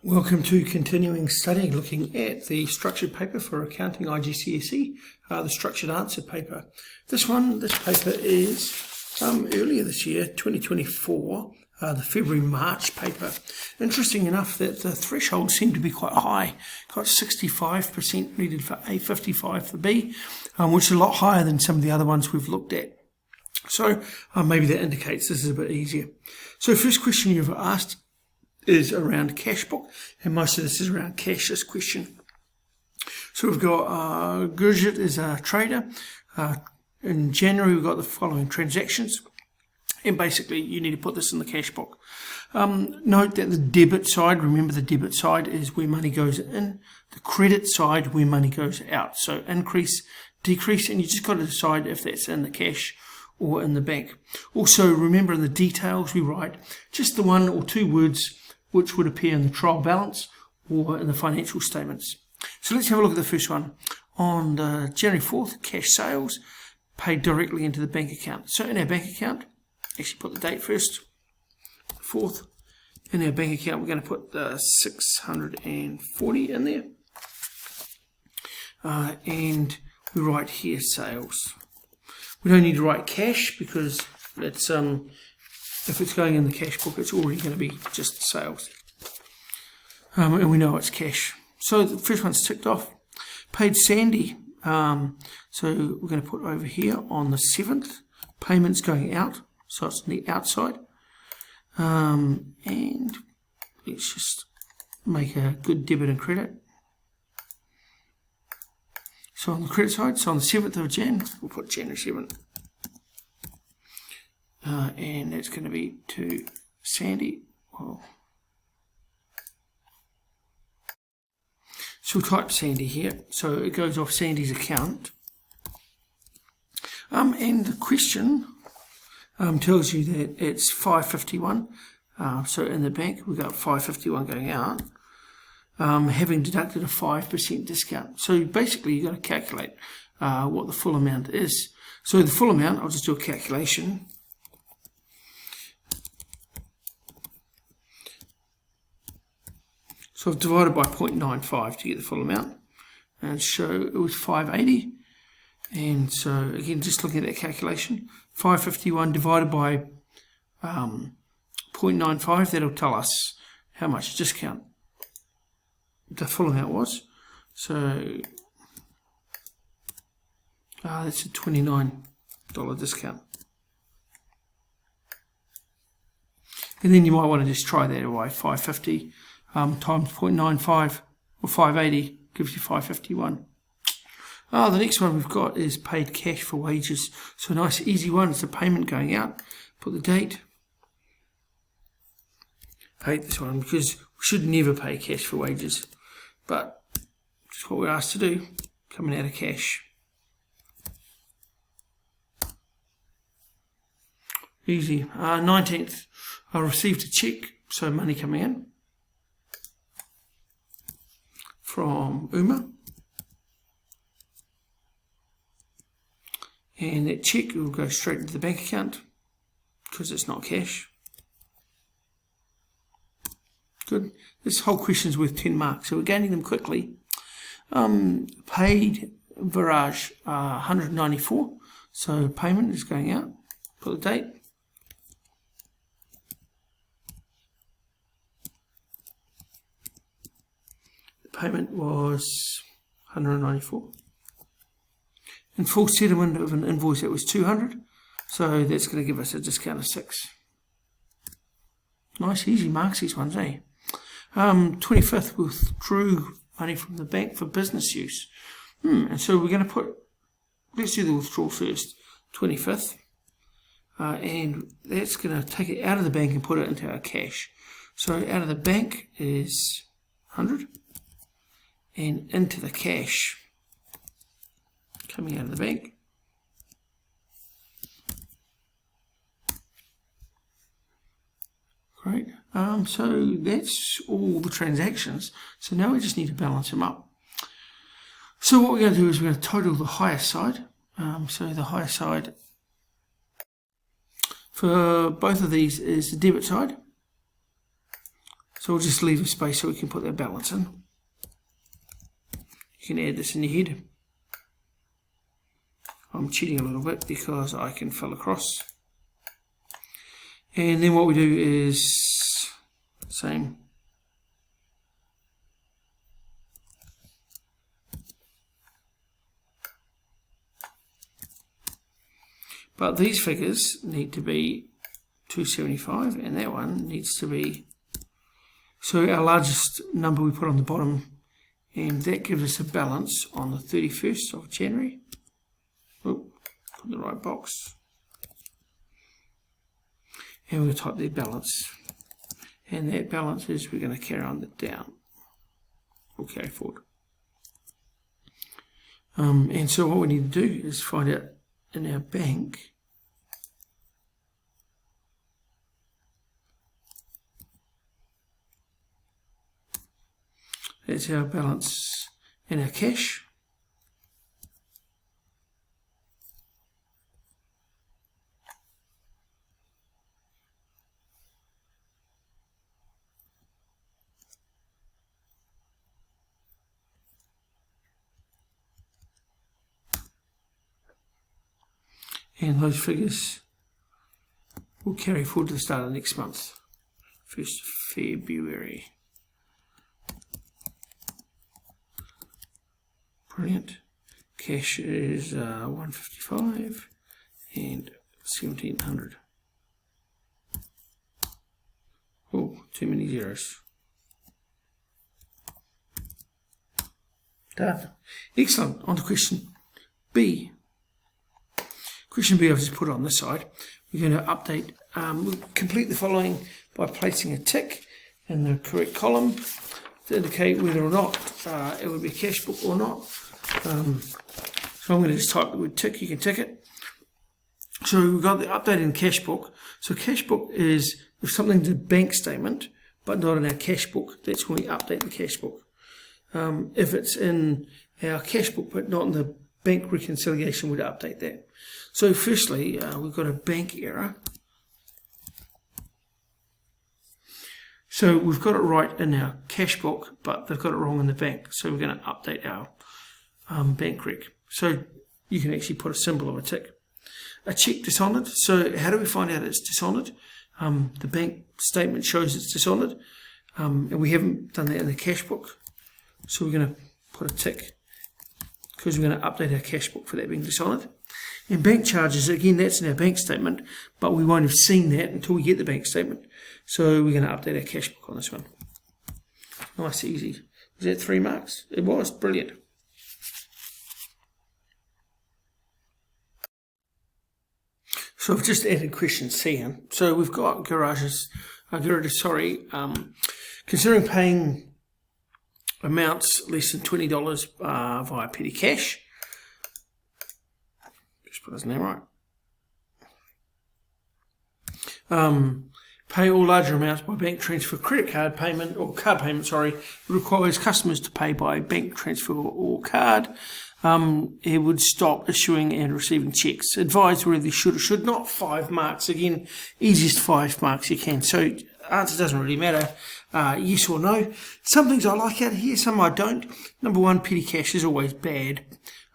Welcome to continuing study, looking at the structured paper for accounting IGCSE, the structured answer paper. This paper is earlier this year, 2024, the February-March paper. Interesting enough that the thresholds seem to be quite high. Got 65% needed for A, 55 for B, which is a lot higher than some of the other ones we've looked at. So maybe that indicates this is a bit easier. So first question you've asked is around Cashbook, and most of this is around cash, this question. So we've got Gurjit is a trader. In January we've got the following transactions, and basically you need to put this in the Cashbook. Note that the debit side, remember the debit side is where money goes in, the credit side where money goes out. So increase, decrease, and you just got to decide if that's in the cash or in the bank. Also remember in the details we write just the one or two words which would appear in the trial balance or in the financial statements. So let's have a look at the first one. On January 4th, cash sales paid directly into the bank account. So in our bank account, actually put the date first, 4th. In our bank account, we're going to put the 640 in there. And we write here sales. We don't need to write cash because it's if it's going in the cash book, it's already going to be just sales. And we know it's cash. So the first one's ticked off. Paid Sandy. So we're going to put over here on the 7th. Payments going out. So it's on the outside. And let's just make a good debit and credit. So on the credit side, so on the 7th of Jan, we'll put January 7th. And that's going to be to Sandy. Well, so we'll type Sandy here. So it goes off Sandy's account. And the question tells you that it's 551. So in the bank, we've got 551 going out, having deducted a 5% discount. So basically, you've got to calculate what the full amount is. So the full amount, I'll just do a calculation. So I've divided by 0.95 to get the full amount, and so it was 580. And so again, just looking at that calculation, 551 divided by 0.95, that'll tell us how much discount the full amount was. So that's a $29 discount. And then you might want to just try that away, 550 times 0.95 or 580 gives you 551. The next one we've got is paid cash for wages. So a nice easy one. It's a payment going out. Put the date. I hate this one because we should never pay cash for wages, but it's what we're asked to do, coming out of cash. Easy. 19th, I received a check, so money coming in from Uma, and that check will go straight into the bank account because it's not cash. Good. This whole question is worth 10 marks, so we're gaining them quickly. Paid Viraj 194, so payment is going out. Put the date. Payment was 194. And full settlement of an invoice that was 200, so that's going to give us a discount of 6. Nice, easy marks these ones, eh? 25th, withdrew money from the bank for business use. And so we're going to put, let's do the withdrawal first, 25th. And that's going to take it out of the bank and put it into our cash. So out of the bank is 100. And into the cash, coming out of the bank, great. So that's all the transactions. So now we just need to balance them up. So what we're going to do is we're going to total the highest side. So the highest side for both of these is the debit side. So we'll just leave a space so we can put that balance in. You can add this in your head. I'm cheating a little bit because I can fill across. And then what we do is same. But these figures need to be 275 and that one needs to be, so our largest number we put on the bottom, and that gives us a balance on the 31st of January. Oh, put the right box. And we're going to type the balance. And that balance is we're going to carry on the down. We'll carry forward. And so what we need to do is find out in our bank that's our balance in our cash. And those figures will carry forward to the start of next month, 1st February. Brilliant. Cash is 155 and 1700. Oh, too many zeros. Done. Excellent. On to question B. Question B I've just put on this side. We're going to update, we'll complete the following by placing a tick in the correct column to indicate whether or not it would be a cash book or not. So I'm going to just type the word tick, you can tick it. So we've got the update in cash book. So cash book is if something's a bank statement but not in our cash book, that's when we update the cash book. If it's in our cash book but not in the bank reconciliation, we'd update that. So firstly, we've got a bank error. So we've got it right in our cash book, but they've got it wrong in the bank. So we're going to update our bank rec. So you can actually put a symbol of a tick. A check dishonoured. So how do we find out it's dishonoured? The bank statement shows it's dishonoured, and we haven't done that in the cash book. So we're going to put a tick because we're going to update our cash book for that being dishonoured. And bank charges, again, that's in our bank statement, but we won't have seen that until we get the bank statement. So we're going to update our cash book on this one. Nice, easy. Was that 3 marks? It was. Brilliant. So I've just added question C in. So we've got considering paying amounts less than $20 via petty cash. Just put his name right. Pay all larger amounts by bank transfer, credit card payment, or card payment, sorry, requires customers to pay by bank transfer or card. It would stop issuing and receiving checks. Advise whether they should or should not. 5 marks. Again, easiest 5 marks you can. So answer doesn't really matter. Yes or no. Some things I like out of here, some I don't. Number 1, petty cash is always bad.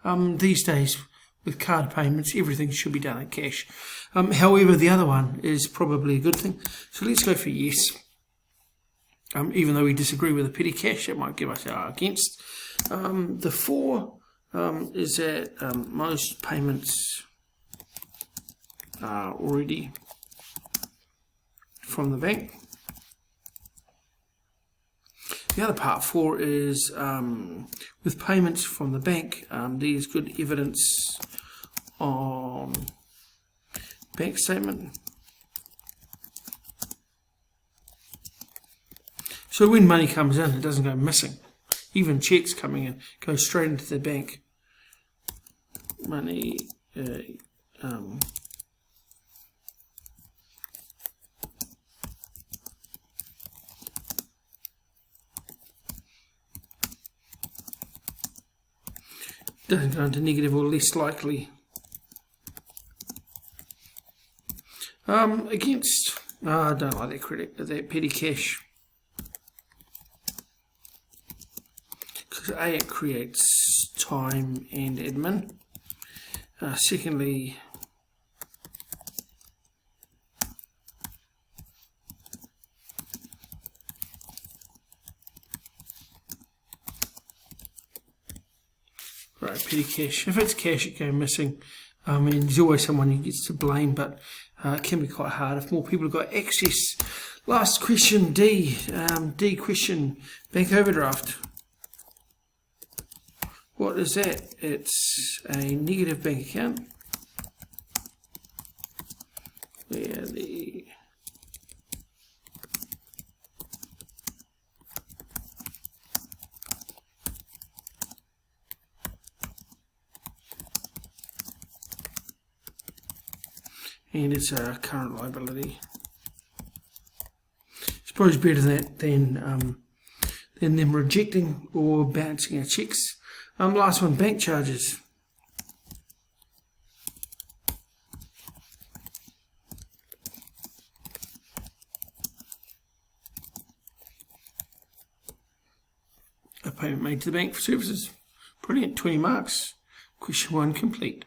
These days, with card payments, everything should be done in cash. However, the other one is probably a good thing. So let's go for yes. Even though we disagree with the petty cash, it might give us our against. The 4 is that most payments are already from the bank. The other part 4 is with payments from the bank, there's good evidence on bank statement. So when money comes in, it doesn't go missing. Even checks coming in go straight into the bank. Money doesn't go into negative or less likely. Against, I don't like that credit, that petty cash. because A, it creates time and admin. Secondly, right, petty cash. If it's cash, it goes missing. And there's always someone who gets to blame, but it can be quite hard if more people have got access. Last question, D. D question, bank overdraft. What is that? It's a negative bank account where the and it's a current liability. It's probably better than them rejecting or bouncing our checks. Last one, bank charges. A payment made to the bank for services. Brilliant, 20 marks. Question 1 complete.